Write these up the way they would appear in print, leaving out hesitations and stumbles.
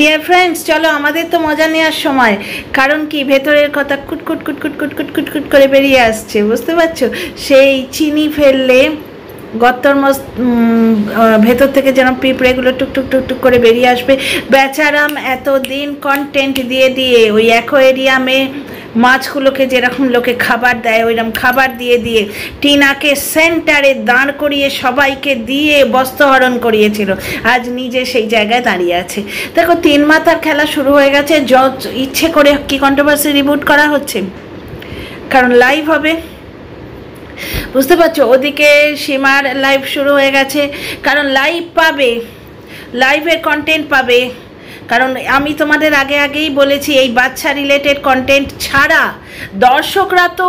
Dear friends, চলো আমাদের তো মজা নেওয়ার সময়। কারণ কি, ভেতরের কথা কুটকুট কুটকুট কুটকুট কুটকুট করে বেরিয়ে আসছে, বুঝতে পারছো? সেই চিনি ফেললে গর্তর ভেতর থেকে যেন পিঁপড়েগুলো টুকটুক টুকটুক করে বেরিয়ে আসবে। বেচারাম এতদিন কন্টেন্ট দিয়ে দিয়ে ওই অ্যাকোয়ারিয়ামে মাছগুলোকে যেরকম লোকে খাবার দেয় ওইরকম খাবার দিয়ে দিয়ে টিনাকে সেন্টারে দাঁড় করিয়ে সবাইকে দিয়ে বস্ত্রহরণ করিয়েছিল। আজ নিজে সেই জায়গায় দাঁড়িয়ে আছে। দেখো, 3 মাথার খেলা শুরু হয়ে গেছে। ইচ্ছে করে কি কন্ট্রোভার্সি রিবুট করা হচ্ছে, কারণ লাইভ হবে, বুঝতে পারছো? ওদিকে সীমার লাইভ শুরু হয়ে গেছে, কারণ লাইভ পাবে, লাইভের কন্টেন্ট পাবে। কারণ আমি তোমাদের আগেই বলেছি, এই বাচ্চা রিলেটেড কন্টেন্ট ছাড়া দর্শকরা তো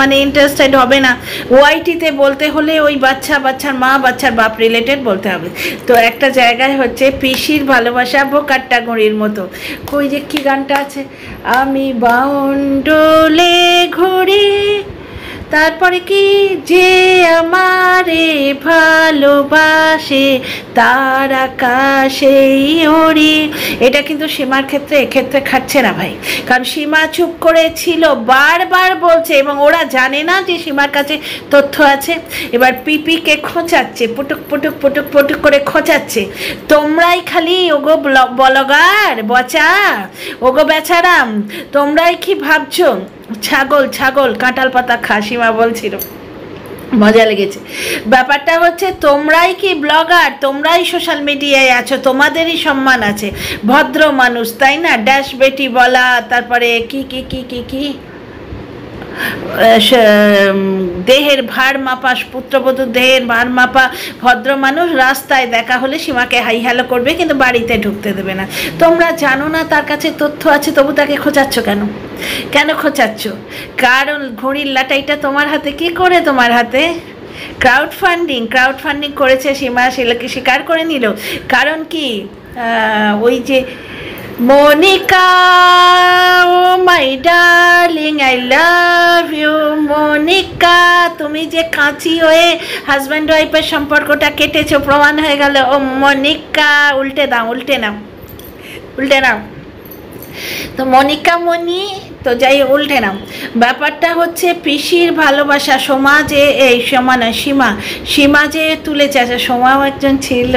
মানে ইন্টারেস্টেড হবে না। ওয়াইটিতে বলতে হলে ওই বাচ্চার মা বাচ্চার বাপ রিলেটেড বলতে হবে। তো একটা জায়গায় হচ্ছে পিসির ভালোবাসা বোকাট্টা ঘড়ির মতো। কই যে কি গানটা আছে, আমি বাউন্ডুলে ঘুরি, তারপরে কি যে আমারে ভালোবাসে তার আকাশেই ওড়ি। এটা কিন্তু সীমার ক্ষেত্রে এক্ষেত্রে খাচ্ছে না ভাই, কারণ সীমা চুপ করে ছিল, বারবার বলছে, এবং ওরা জানে না যে সীমার কাছে তথ্য আছে। এবার পিপিকে খোঁচাচ্ছে, পুটুক পুটুক পুটুক পুটুক করে খোঁচাচ্ছে। তোমরাই খালি ওগো বলগার বচা, ওগো বেচারাম, তোমরাই কি ভাবছো ছাগল কাঁঠাল পাতা খা, সীমা বলছিল, মজা লেগেছে। ব্যাপারটা হচ্ছে, তোমরাই কি ব্লগার, তোমরাই সোশ্যাল মিডিয়ায় আছো, তোমাদেরই সম্মান আছে, ভদ্র মানুষ, তাই না? ড্যাশ বেটি বলা, তারপরে কি কি কি কি কি দেহের ভার মাপা, পুত্রবধূর দেহের ভার মাপা ভদ্র মানুষ রাস্তায় দেখা হলে সীমাকে হাই হ্যালো করবে, কিন্তু বাড়িতে ঢুকতে দেবে না। তোমরা জানো না তার কাছে তথ্য আছে, তবু তাকে খোঁচাচ্ছ কেন? কেন খোঁচাচ্ছ? কারণ ঘড়ির লাটাইটা তোমার হাতে। কি করে তোমার হাতে? ক্রাউড ফান্ডিং করেছে সীমা, সেটাকে স্বীকার করে নিল। কারণ কি, ওই যে Monica, oh my darling, I love you Monica, তুমি যে কাঁচি হয়ে হাজব্যান্ড ওয়াইফের সম্পর্কটা কেটেছো, প্রমাণ হয়ে গেল। ও মনিকা, উল্টে নাও। তো মনিকা মনি, তো যাই উল্টে নাও। ব্যাপারটা হচ্ছে পিসির ভালোবাসা সমাজে, এই সীমা যে তুলেছে। আচ্ছা, সোমাও একজন ছিল,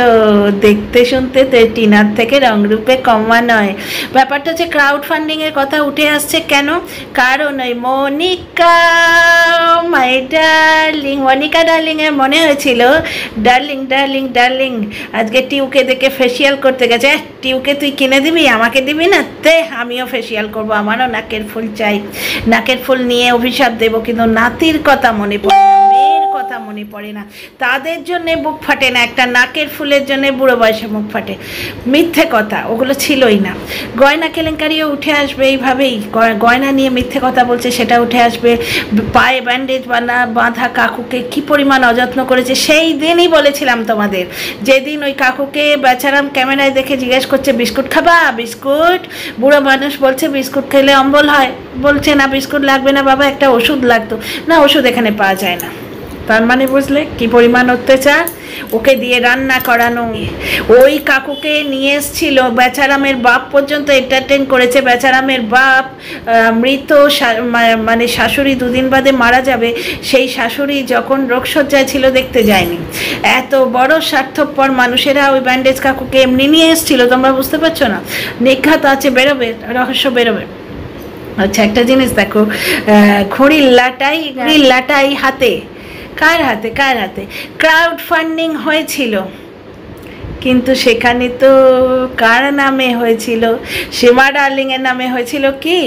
দেখতে শুনতে তো টিনার থেকে রংরূপে কমা নয়। ব্যাপারটা হচ্ছে ক্রাউড ফান্ডিংয়ের কথা উঠে আসছে কেন? কারণ ওই মনিকা মাই ডার্লিং, মনিকা ডার্লিংয়ের মনে হয়েছিল ডার্লিং আজকে টিউকে দেখে ফেসিয়াল করতে গেছে। টিউকে তুই কিনে দিবি, আমাকে দিবি না? আমিও ফেসিয়াল করবো, আমারও নাকের ফুল চাই, নাকের ফুল নিয়ে অভিশাপ দেব। কিন্তু নাতির কথা মনে পড়ে না, মেয়ের কথা মনে পড়ে না, তাদের জন্যে বুক ফাটে না। একটা নাকের ফুলের জন্য বুড়ো বয়সে মুখ ফাটে। মিথ্যে কথা ওগুলো ছিলই না। গয়না কেলেঙ্কারিও উঠে আসবে এইভাবেই, গয়না নিয়ে মিথ্যে কথা বলছে সেটা উঠে আসবে। পায়ে ব্যান্ডেজ বাঁধা কাকুকে কি পরিমাণ অযত্ন করেছে, সেই দিনই বলেছিলাম তোমাদের। যেদিন ওই কাকুকে বেচারাম ক্যামেরায় দেখে জিজ্ঞেস করছে, বিস্কুট খাবা? বিস্কুট, বুড়ো মানুষ বলছে বিস্কুট খেলে অম্বল হয়, বলছে না বিস্কুট লাগবে না বাবা, একটা ওষুধ লাগতো। না, ওষুধ এখানে পাওয়া যায় না। তার মানে বুঝলে কি পরিমাণ অত্যাচার? ওকে দিয়ে রান্না করানো। ওই কাকুকে নিয়ে এসছিল, বেচারামের বাপ পর্যন্ত এন্টারটেন করেছে। বেচারামের বাপ মৃত, মানে শাশুড়ি 2 দিন বাদে মারা যাবে, সেই শাশুড়ি যখন রোগশয্যায় ছিল দেখতে যায়নি। এত বড় স্বার্থপর মানুষেরা ওই ব্যান্ডেজ কাকুকে এমনি নিয়ে এসছিল, তোমরা বুঝতে পারছো না? নিঘাত আছে, বেরোবে, রহস্য বেরোবে। আচ্ছা, একটা জিনিস দেখো, ঘড়ির লাটাই হাতে, কার হাতে? ক্রাউড ফান্ডিং হয়েছিল, কিন্তু সেখানে তো কার নামে হয়েছিল? সীমা ডার্লিংয়ের নামে হয়েছিল কি?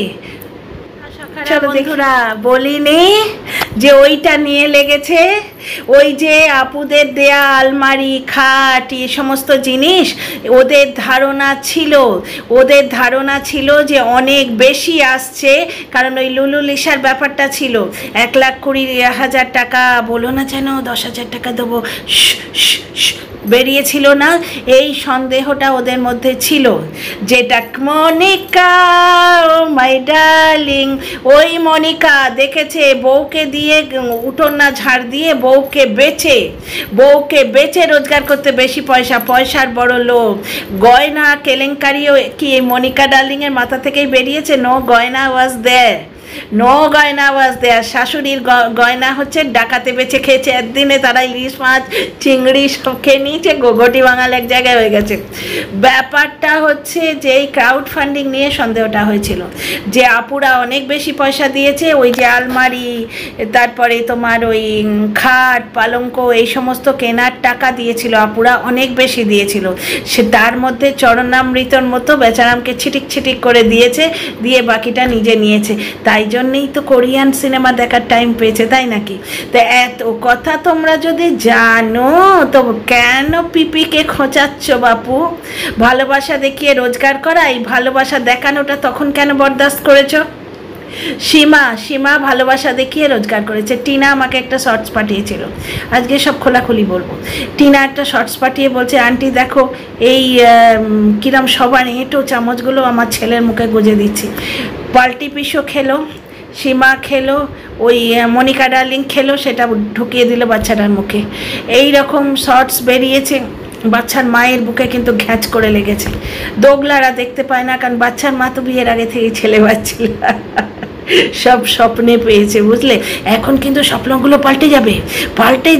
চলো দেখুরা, বলিনি যে ওইটা নিয়ে লেগেছে? ওই যে আপুদের দেয়া আলমারি, খাট, এই সমস্ত জিনিস ওদের ধারণা ছিল যে অনেক বেশি আসছে। কারণ ওই লুলু লিসার ব্যাপারটা ছিল 1,20,000 টাকা, বলো না যেন 10,000 টাকা দেবো, বেরিয়েছিল না, এই সন্দেহটা ওদের মধ্যে ছিল, যেটা মনিকা ও মাই ডার্লিং, ওই মনিকা দেখেছে বউকে দিয়ে উঠোন না ঝাড় দিয়ে বউকে বেচে রোজগার করতে বেশি পয়সার বড় লোক। গয়না কেলেঙ্কারিও কি এই মনিকা ডার্লিংয়ের মাথা থেকেই বেরিয়েছে? নো গয়না ওয়াজ দেয়ার। শাশুড়ির গয়না হচ্ছে ডাকাতে বেঁচে খেয়েছে, একদিনে তারা ইলিশ মাছ চিংড়ি সব খেয়ে নিয়েছে, গোগটি বাঙাল এক জায়গায় হয়ে গেছে। ব্যাপারটা হচ্ছে যে এই ক্রাউড ফান্ডিং নিয়ে সন্দেহটা হয়েছিল, যে আপুরা অনেক বেশি পয়সা দিয়েছে, ওই যে আলমারি, তারপরে তোমার ওই খাট পালঙ্ক এই সমস্ত কেনার টাকা দিয়েছিল, আপুরা অনেক বেশি দিয়েছিল। সে তার মধ্যে চরণামৃতর মতো বেচারামকে ছিটিক করে দিয়েছে, দিয়ে বাকিটা নিজে নিয়েছে। তাই জন্যেই তো কোরিয়ান সিনেমা দেখার টাইম পেয়েছে, তাই নাকি? তো এত কথা তোমরা যদি জানো তো কেন পিপিকে খোঁচাচ্ছ বাপু? ভালোবাসা দেখিয়ে রোজগার করা, এই ভালোবাসা দেখানোটা তখন কেন বরদাস্ত করেছো? সীমা ভালোবাসা দেখিয়ে রোজগার করেছে। টিনা আমাকে একটা শর্টস পাঠিয়েছিল, আজকে সব খোলাখুলি বলবো। টিনা একটা শর্টস পাঠিয়ে বলছে, আন্টি দেখো এই কিরম সবার এঁটো চামচগুলো আমার ছেলের মুখে গুঁজে দিচ্ছি। পাল্টি পিসও খেলো, সীমা খেলো, ওই মনিকা ডার্লিং খেলো, সেটা ঢুকিয়ে দিল বাচ্চাটার মুখে। এই রকম শর্টস বেরিয়েছে, বাচ্চার মায়ের বুকে কিন্তু ঘ্যাঁচ করে লেগেছে। দোগলারা দেখতে পায় না, কারণ বাচ্চার মা তো বিয়ের আগে থেকে ছেলে বাচ্ছিল, সব স্বপ্নে পেয়েছে, বুঝলে? এখন কিন্তু স্বপ্নগুলো পাল্টে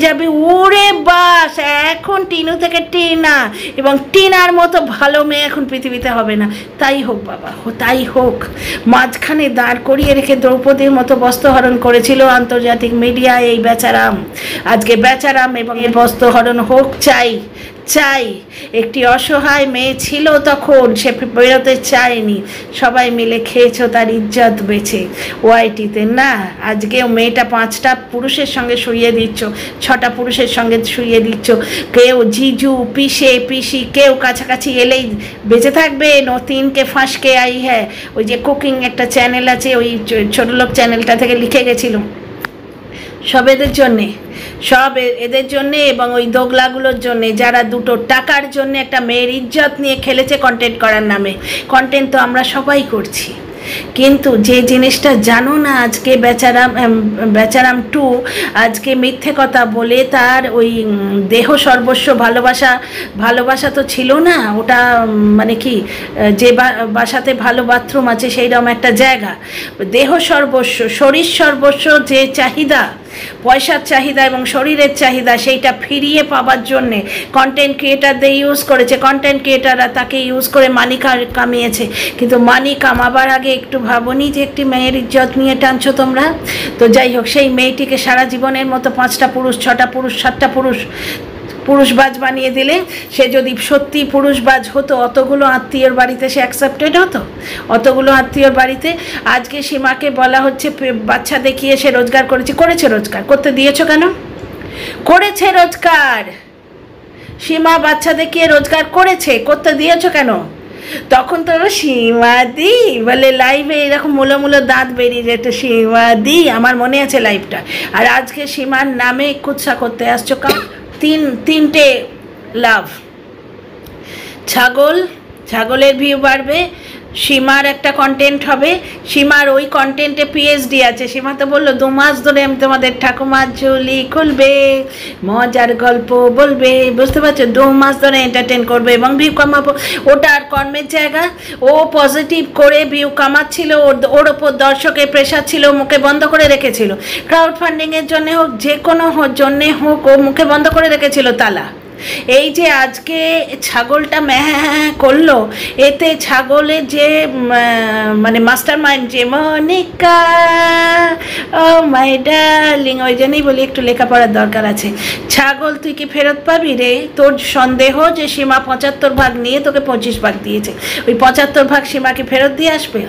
যাবে। ওরে বাস, এখন টিনু থেকে টিনা, এবং টিনার মতো ভালো মেয়ে এখন পৃথিবীতে হবে না। তাই হোক বাবা, তাই হোক। মাঝখানে দাঁড় করিয়ে রেখে দ্রৌপদীর মতো বস্ত্রহরণ করেছিল আন্তর্জাতিক মিডিয়া এই বেচারাম। আজকে বেচারাম এবং এর বস্ত্রহরণ হোক চাই। একটি অসহায় মেয়ে ছিল তখন, সে বেরোতে চায়নি, সবাই মিলে খেয়েছো তার ইজ্জত বেঁচে ওয়াইটিতে না। আজকেও মেয়েটা 5টা পুরুষের সঙ্গে শুইয়ে দিচ্ছ, 6টা পুরুষের সঙ্গে শুইয়ে দিচ্ছ, কেউ জিজু পিসি কেউ কাছাকাছি এলেই বেঁচে থাকবে। নতিনকে ফাঁসকে আই হ্যাঁ, ওই যে কুকিং একটা চ্যানেল আছে, ওই ছোটলোক চ্যানেলটা থেকে লিখে গেছিল, সব এদের জন্যে এবং ওই দোগলাগুলোর জন্যে, যারা দুটো টাকার জন্য একটা মেয়ের ইজ্জত নিয়ে খেলেছে কন্টেন্ট করার নামে। কন্টেন্ট তো আমরা সবাই করছি, কিন্তু যে জিনিসটা জানো না, আজকে বেচারাম 2 আজকে মিথ্যে কথা বলে তার ওই দেহ সর্বস্ব, ভালোবাসা তো ছিল না ওটা, মানে কি, যে বাসাতে ভালো বাথরুম আছে সেইরকম একটা জায়গা, দেহ সর্বস্ব, শরীর সর্বস্ব, যে চাহিদা, পয়সার চাহিদা এবং শরীরের চাহিদা, সেইটা ফিরিয়ে পাবার জন্যে কন্টেন্ট ক্রিয়েটারদের ইউজ করেছে। কন্টেন্ট ক্রিয়েটাররা তাকে ইউজ করে মানি কামিয়েছে, কিন্তু মানি কামাবার আগে একটু ভাবনি যে একটি মেয়ের ইজ্জত নিয়ে টানছো তোমরা? তো যাই হোক, সেই মেয়েটিকে সারা জীবনের মতো 5টা পুরুষ, 6টা পুরুষ, 7টা পুরুষবাজ বানিয়ে দিলে, সে যদি সত্যি পুরুষবাজ হতো, অতগুলো আত্মীয়র বাড়িতে সে অ্যাকসেপ্টেড হতো? অতগুলো আত্মীয়র বাড়িতে আজকে সীমাকে বলা হচ্ছে বাচ্চা দেখিয়ে সে রোজগার করেছে রোজগার করতে দিয়েছো কেন? করেছে রোজগার, সীমা বাচ্চা দেখিয়ে রোজগার করতে দিয়েছো কেন? তখন তো সীমাদি বলে লাইভে এরকম মূলো দাঁত বেরিয়ে যেত, সীমাদি, আমার মনে আছে লাইভটা। আর আজকে সীমার নামে কুৎসা করতে আসছো, তিনটে লাভ। ছাগলের ভিউ বাড়বে, সীমার একটা কন্টেন্ট হবে, সীমার ওই কন্টেন্টে পিএইচডি আছে। সীমা তো বললো 2 মাস ধরে আমি তোমাদের ঠাকুমার ঝুলি খুলবে, মজার গল্প বলবে, বুঝতে পারছো? 2 মাস ধরে এন্টারটেন করবে এবং ভিউ কামাবো। ওটা আর কর্মের জায়গা, ও পজিটিভ করে ভিউ কামাচ্ছিল, ওর ওপর দর্শকের প্রেশার ছিল, মুখে বন্ধ করে রেখেছিল। ক্রাউড ফান্ডিংয়ের জন্য হোক, যে কোনো জন্যে হোক, ও মুখে বন্ধ করে রেখেছিল তালা। এই যে আজকে ছাগলটা করলো, এতে ছাগলের যে মানে মাস্টার মাইন্ড, যে মনিকা ও মাই ডার্লিং, ওই জন্যই বলি একটু লেখাপড়ার দরকার আছে। ছাগল তুই কি ফেরত পাবি রে? তোর সন্দেহ যে সীমা 75 ভাগ নিয়ে তোকে 25 ভাগ দিয়েছে, ওই 75 ভাগ সীমাকে ফেরত দিয়ে আসবে?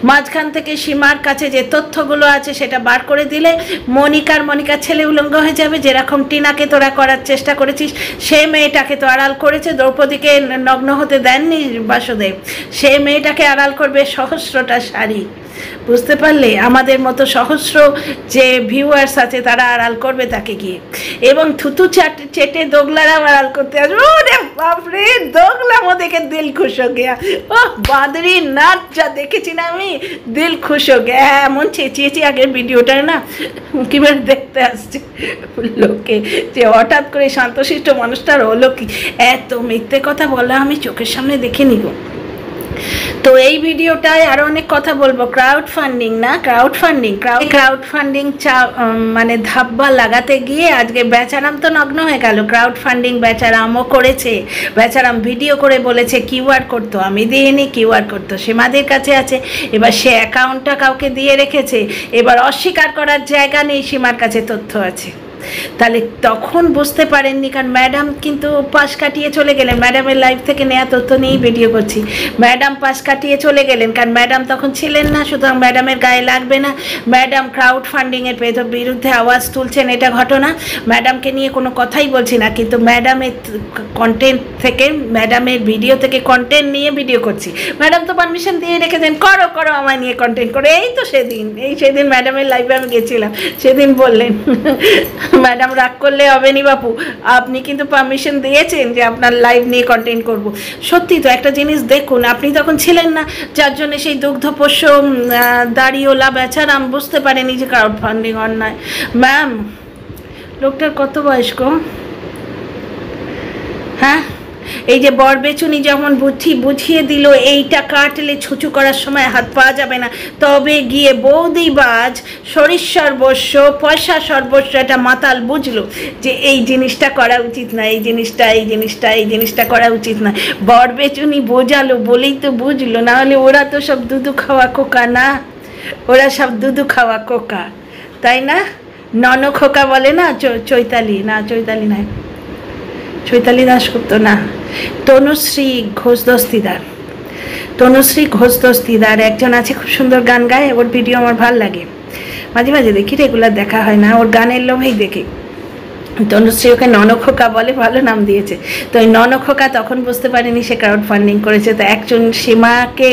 মাঝখান থেকে সীমার কাছে যে তথ্যগুলো আছে সেটা বার করে দিলে মনিকার ছেলে উলঙ্গ হয়ে যাবে। যেরকম টিনাকে তোরা করার চেষ্টা করেছিস, সে মেয়েটাকে তো আড়াল করেছে, দ্রৌপদীকে নগ্ন হতে দেননি বাসুদেব, সে মেয়েটাকে আড়াল করবে সহস্রটা শাড়ি। বুঝতে পারলে? আমাদের মতো সহস্র যে ভিউয়ার্স আছে তারা আড়াল করবে তাকে গিয়ে, এবং থুতু চেটে দোগলারা আড়াল করতে আসবে। ওরে বাপরে, দোগলামো দেখে দিল খুশ হো গিয়া। ও বাদরি নাচ যা দেখেছি না আমি, দিল খুশ হো গিয়া। এমন চেঁচিয়েছি আগের ভিডিওটা না, কিভাবে দেখতে আসছে লোকে, যে হঠাৎ করে শান্তশিষ্ট মানুষটার হলো কি, এত মিথ্যে কথা বলা আমি চোখের সামনে দেখে নিব। তো এই ভিডিওটায় আরো অনেক কথা বলবো। ক্রাউড ফান্ডিং না, ক্রাউড ফান্ডিং মানে ধাব্বা লাগাতে গিয়ে আজকে বেচারাম তো নগ্ন হয়ে গেল। ক্রাউড ফান্ডিং বেচারামও করেছে, বেচারাম ভিডিও করে বলেছে কিউআর করতো, আমি দিইনি, কিউআর করতো সীমাদের কাছে আছে। এবার সে অ্যাকাউন্টটা কাউকে দিয়ে রেখেছে, এবার অস্বীকার করার জায়গা নেই, সীমার কাছে তথ্য আছে। তাহলে তখন বুঝতে পারেননি, কারণ ম্যাডাম কিন্তু পাশ কাটিয়ে চলে গেলেন। ম্যাডামের লাইফ থেকে নেওয়া তথ্য নিয়েই ভিডিও করছি। ম্যাডাম পাশ কাটিয়ে চলে গেলেন, কারণ ম্যাডাম তখন ছিলেন না, সুতরাং ম্যাডামের গায়ে লাগবে না। ম্যাডাম ক্রাউড ফান্ডিংয়ের বিরুদ্ধে আওয়াজ তুলছেন, এটা ঘটনা। ম্যাডামকে নিয়ে কোনো কথাই বলছি না, কিন্তু ম্যাডামের কন্টেন্ট থেকে, ম্যাডামের ভিডিও থেকে কন্টেন্ট নিয়ে ভিডিও করছি। ম্যাডাম তো পারমিশন দিয়ে রেখেছেন, করো করো আমায় নিয়ে কন্টেন্ট করো। এই তো সেদিন ম্যাডামের লাইভে আমি গেছিলাম, সেদিন বললেন ম্যাডাম রাগ করলে হবে নি বাপু, আপনি কিন্তু পারমিশন দিয়েছেন যে আপনার লাইভ নিয়ে কন্টেন্ট করব। সত্যি তো একটা জিনিস দেখুন, আপনি তখন ছিলেন না, যার জন্য সেই দুগ্ধপোষ্য দাড়িওলা বেচারাম বুঝতে পারেনি যে ক্রাউড ফান্ডিং অন্যায়। ম্যাম, লোকটার কত বয়স্ক? হ্যাঁ, এই যে বরবেচুনি যেমন বুঝিয়ে দিল এইটা কাটলে ছুঁচু করার সময় হাত পাওয়া যাবে না, তবে গিয়ে বৌদিবাজ শরীর সর্বস্ব, পয়সা সর্বস্ব এটা মাতাল বুঝলো যে এই জিনিসটা করা উচিত না, এই জিনিসটা করা উচিত না। বরবেচুনি বোঝালো বলেই তো বুঝলো, না হলে ওরা তো সব দুধু খাওয়া খোকা না, ওরা সব দুধু খাওয়া খোকা, তাই না? খোকা বলে না, চৈতালি নয়, চৈতালি দাশগুপ্ত না, তনুশ্রী ঘোষ দস্তিদার একজন আছে, খুব সুন্দর গান গায়, ওর ভিডিও আমার ভালো লাগে, মাঝে মাঝে দেখি, রেগুলার দেখা হয় না, ওর গানের লোভেই দেখি। তনুশ্রী ওকে ননখোকা বলে, ভালো নাম দিয়েছে। তো ওই ননখোকা তখন বুঝতে পারেনি সে ক্রাউড ফান্ডিং করেছে। তো একজন সীমাকে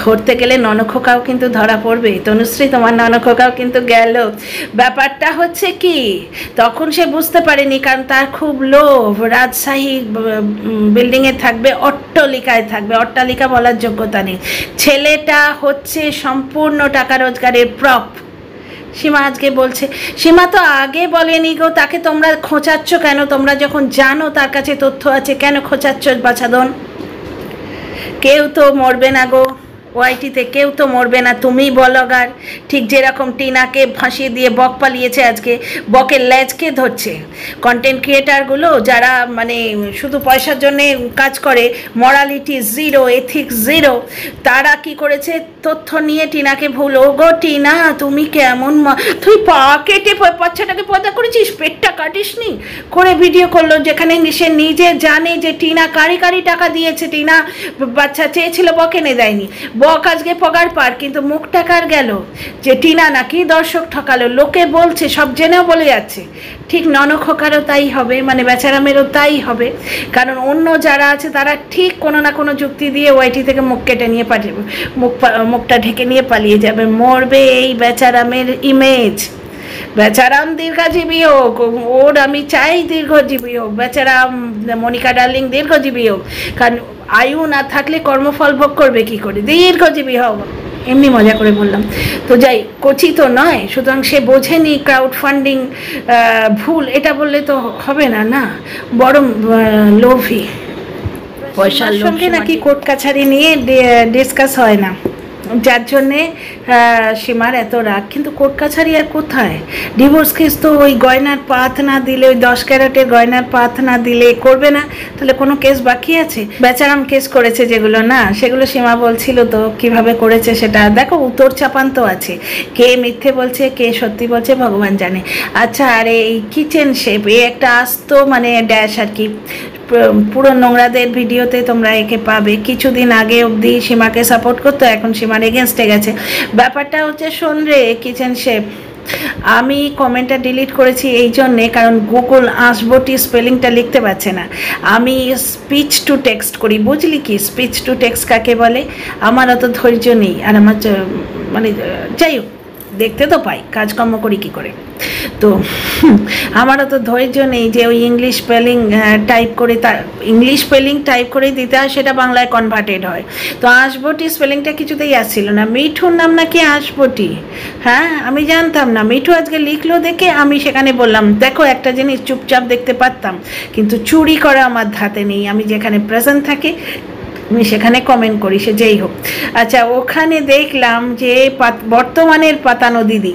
ধরতে গেলে ননখোকাও কিন্তু ধরা পড়বে। তনুশ্রী, তোমার ননখোকাও কিন্তু গেল। ব্যাপারটা হচ্ছে কি, তখন সে বুঝতে পারেনি, কারণ তার খুব লোভ, রাজশাহী বিল্ডিংয়ে থাকবে, অট্টালিকা বলার যোগ্যতা নেই। ছেলেটা হচ্ছে সম্পূর্ণ টাকা রোজগারের প্রপ। সীমা আজকে বলছে, সীমা তো আগে বলেনি গো, তাকে তোমরা খোঁচাচ্ছ কেন? তোমরা যখন জানো তার কাছে তথ্য আছে, কেন খোঁচাচ্ছ বাছাদন? কেউ তো মরবে না গো ওয়াইটিতে, কেউ তো মরবে না, তুমি ব্লগার। ঠিক যেরকম টিনাকে ফাঁসিয়ে দিয়ে বক পালিয়েছে, আজকে বকের লেজকে ধরছে কন্টেন্ট ক্রিয়েটারগুলো, যারা মানে শুধু পয়সার জন্যে কাজ করে, মরালিটি জিরো, এথিক্স জিরো। তারা কি করেছে, তথ্য নিয়ে টিনাকে ও গো টিনা তুমি কেমন, তুই পা কেটে বাচ্চাটাকে পয়দা করেছিস, পেটটা কাটিসনি, করে ভিডিও করলো, যেখানে সে নিজে জানে যে টিনা কারি টাকা দিয়েছে, টিনা বাচ্চা চেয়েছিল, বক এনে দেয়নি। বক আজকে পগার পার, কিন্তু মুখটা কার গেল যে টিনা নাকি দর্শক ঠকালো, লোকে বলছে, সব জেনেও বলে যাচ্ছে। ঠিক ননখোকারও তাই হবে, মানে বেচারামেরও তাই হবে, কারণ অন্য যারা আছে তারা ঠিক কোনো না কোনো যুক্তি দিয়ে ওয়াইটি থেকে মুখ কেটে নিয়ে পাঠাবে, মুখটা ঢেকে নিয়ে পালিয়ে যাবে, মরবে এই বেচারামের ইমেজ। বেচারাম দীর্ঘজীবী হোক, ওর আমি চাই দীর্ঘজীবী হোক, বেচারাম মনিকা ডার্লিং দীর্ঘজীবী হোক, কারণ আয়ু না থাকলে কর্মফল ভোগ করবে কি করে, দীর্ঘজীবী হোক। এমনি মজা করে বললাম। তো যাই, কচি তো নয়, সুতরাং সে বোঝেনি ক্রাউড ফান্ডিং ভুল, এটা বললে তো হবে না, না বড় লোভী, পয়সার সঙ্গে নাকি কোর্ট কাছারি নিয়ে ডিসকাস হয় না, যার জন্যে সীমার এত রাগ। কিন্তু কোর্ট কাছারি আর কোথায়, ডিভোর্স কেস তো ওই গয়নার পাত না দিলে, ওই 10 ক্যারেটের গয়নার পাত না দিলে করবে না, তাহলে কোনো কেস বাকি আছে? বেচারাম কেস করেছে যেগুলো, না সেগুলো সীমা বলছিল তো কিভাবে করেছে সেটা দেখো, উত্তর চাপান তো আছে, কে মিথ্যে বলছে কে সত্যি বলছে ভগবান জানে। আচ্ছা, আর এই কিচেন শেফ, এই একটা আস্ত মানে ড্যাশ আর কি, পুরো নোংরাদের ভিডিওতে তোমরা একে পাবে। কিছুদিন আগে অবধি সীমাকে সাপোর্ট করতো, এখন সীমার এগেনস্টে গেছে। ব্যাপারটা হচ্ছে, শোন রে কিচেন শেফ, আমি কমেন্টটা ডিলিট করেছি এই জন্যে, কারণ গুগল আসবটি স্পেলিংটা লিখতে পারছে না। আমি স্পিচ টু টেক্সট করি, বুঝলি কি স্পিচ টু টেক্সট কাকে বলে? আমার অত ধৈর্য নেই, আর আমার মানে যাই হোক, দেখতে তো পাই, কাজকর্ম করি কি করে, তো আমার অত ধৈর্য নেই যে ওই ইংলিশ স্পেলিং টাইপ করে, তার ইংলিশ স্পেলিং টাইপ করে দিতে হয়, সেটা বাংলায় কনভার্টেড হয়। তো আসবটি স্পেলিংটা কিছুতেই আসছিল না। মিঠুর নাম নাকি আসবটি, হ্যাঁ আমি জানতাম না। মিঠু আজকে লিখলো দেখে আমি সেখানে বললাম, দেখো একটা জিনিস চুপচাপ দেখতে পারতাম, কিন্তু চুরি করা আমার ধাতে নেই, আমি যেখানে প্রেজেন্ট থাকি আমি সেখানে কমেন্ট করি, সে যেই হোক। আচ্ছা, ওখানে দেখলাম যে বর্তমানের পাতানো দিদি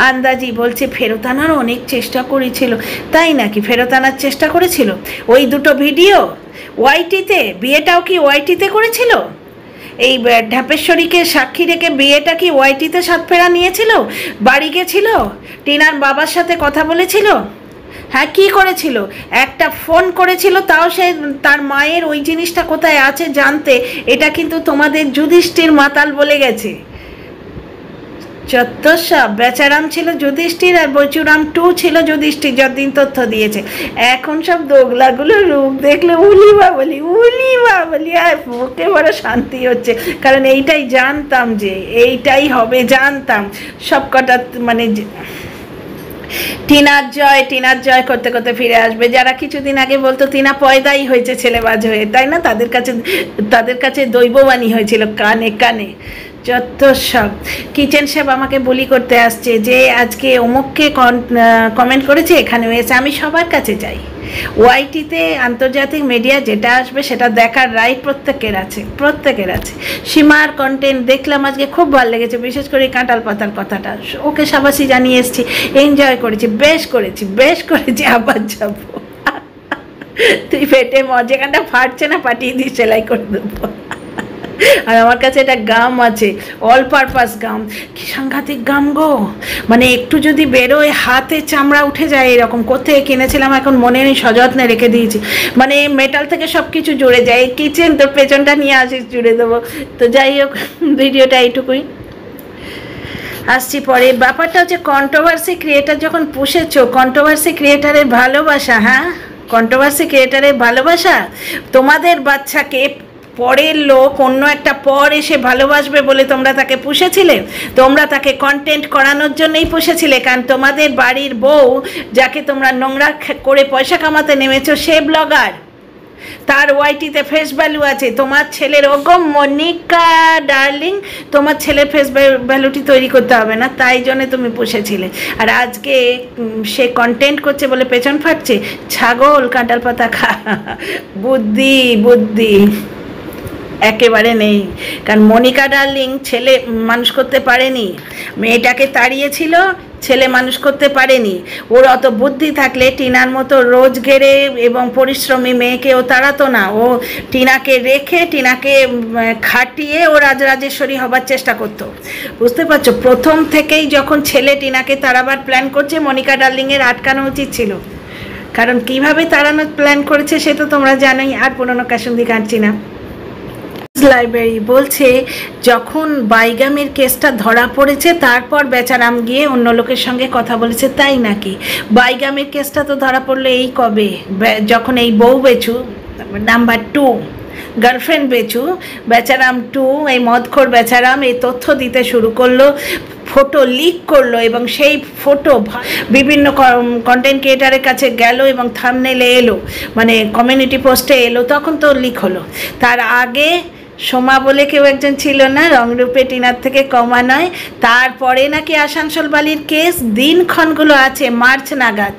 আন্দাজি বলছে ফেরত আনার অনেক চেষ্টা করেছিল। তাই নাকি? ফেরত আনার চেষ্টা করেছিল? ওই দুটো ভিডিও ওয়াইটিতে, বিয়েটাও কি ওয়াইটিতে করেছিল? এই ঢাপেশ্বরীকে সাক্ষী রেখে বিয়েটা কি ওয়াইটিতে সাত ফেরা নিয়েছিল? বাড়ি গেছিল, টিনার বাবার সাথে কথা বলেছিল, হ্যাঁ কি করেছিল? একটা ফোন করেছিল, তাও সে তার মায়ের ওই জিনিসটা কোথায় আছে জানতে। এটা কিন্তু তোমাদের যুধিষ্ঠির মাতাল বলে গেছে। চত্বরসব বেচারাম ছিল যুধিষ্ঠির, আর বৈচুরাম 2 ছিল যুধিষ্ঠির, যতদিন তথ্য দিয়েছে। এখন সব দোগলাগুলো রূপ দেখলে উলি বাবলি, আর মুখে বড় শান্তি হচ্ছে, কারণ এইটাই জানতাম যে এইটাই হবে, জানতাম সব কটা, মানে টিনার জয় করতে করতে ফিরে আসবে। যারা কিছুদিন আগে বলতো টিনা পয়দাই হয়েছে ছেলেবাজ হয়ে, তাই না, তাদের কাছে দৈববাণী হয়েছিল কানে কানে। যত সব কিচেন শেফ আমাকে বুলি করতে আসছে যে আজকে অমুককে কমেন্ট করেছে, এখানে হয়েছে। আমি সবার কাছে যাই, ওয়াইটিতে আন্তর্জাতিক মিডিয়া যেটা আসবে সেটা দেখার রাইট প্রত্যেকের আছে। সীমার কন্টেন্ট দেখলাম আজকে, খুব ভালো লেগেছে, বিশেষ করে কাঁঠাল পাতার কথাটা। ওকে সাবাসী জানিয়ে এসেছি, এনজয় করেছি, বেশ করেছি, আবার যাবো। তুই ফেটে যেখানটা ফাটছে না পাঠিয়ে দিয়ে সেলাই করে দেবো। আর আমার কাছে একটা গাম আছে, অল পারপাস গাম, কি সাংঘাতিক গাম গো, মানে একটু যদি বেরোয় হাতে চামড়া উঠে যায় এরকম। কোথায় কিনেছিলাম এখন মনে নেই, সযত্নে রেখে দিয়েছি, মানে মেটাল থেকে সব কিছু জুড়ে যায়। কিচেন তোর পেছনটা নিয়ে আসিস, জুড়ে দেবো। তো যাই হোক, ভিডিওটা এইটুকুই, আসছি পরে। ব্যাপারটা হচ্ছে কন্ট্রোভার্সি ক্রিয়েটার যখন পুষেছো, কন্ট্রোভার্সি ক্রিয়েটারের ভালোবাসা, হ্যাঁ কন্ট্রোভার্সি ক্রিয়েটারের ভালোবাসা, তোমাদের বাচ্চাকে পরের লোক অন্য একটা পর এসে ভালোবাসবে বলে তোমরা তাকে পুষেছিলে, তোমরা তাকে কন্টেন্ট করানোর জন্যই পুষেছিলে। কারণ তোমাদের বাড়ির বউ যাকে তোমরা নোংরা করে পয়সা কামাতে নেমেছো, সে ব্লগার, তার ওয়াইটিতে ফেস ভ্যালু আছে। তোমার ছেলের ওগম মনিকা ডার্লিং, তোমার ছেলের ফেস ভ্যালুটি তৈরি করতে হবে না, তাই জন্যে তুমি পুষেছিলে। আর আজকে সে কন্টেন্ট করছে বলে পেছন ফাটছে, ছাগল কাঁঠাল পাতা খা, বুদ্ধি একেবারে নেই। কারণ মনিকা ডার্লিং ছেলে মানুষ করতে পারেনি, মেয়েটাকে তাড়িয়েছিল, ছেলে মানুষ করতে পারেনি। ওর অত বুদ্ধি থাকলে টিনার মতো রোজগেরে এবং পরিশ্রমী মেয়েকেও তাড়াতো না। ও টিনাকে রেখে, টিনাকে খাটিয়ে ও রাজরাজেশ্বরী হবার চেষ্টা করতো, বুঝতে পারছো? প্রথম থেকেই যখন ছেলে টিনাকে তাড়াবার প্ল্যান করছে, মনিকা ডার্লিংয়ের আটকানো উচিত ছিল। কারণ কিভাবে তাড়ানোর প্ল্যান করেছে সে তো তোমরা জানোই, আর পুরোনো কাসুন্দি কাটছি না। লাইব্রেরি বলছে যখন বাইগামের কেসটা ধরা পড়েছে তারপর বেচারাম গিয়ে অন্য লোকের সঙ্গে কথা বলেছে, তাই নাকি? বাইগামের কেসটা তো ধরা পড়লো এই কবে, যখন এই বউ বেচু নাম্বার 2 গার্লফ্রেন্ড বেচারাম 2, এই মদখোর বেচারাম এই তথ্য দিতে শুরু করলো, ফটো লিক করলো, এবং সেই ফটো বিভিন্ন কন্টেন্ট ক্রিয়েটারের কাছে গেল এবং থাম্বনেইলে এলো, মানে কমিউনিটি পোস্টে এলো, তখন তো লিক হলো। তার আগে সোমা বলে কেউ একজন ছিল না, রংরূপে টিনার থেকে কমা নয়, তারপরে নাকি আসানসোল বালির কেস। দিনক্ষণগুলো আছে মার্চ নাগাদ,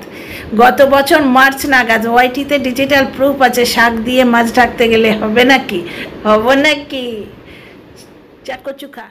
গত বছর মার্চ নাগাদ। ওয়াইটিতে ডিজিটাল প্রুফ আছে, শাক দিয়ে মাছ ঢাকতে গেলে হবে নাকি? চাকচুখা।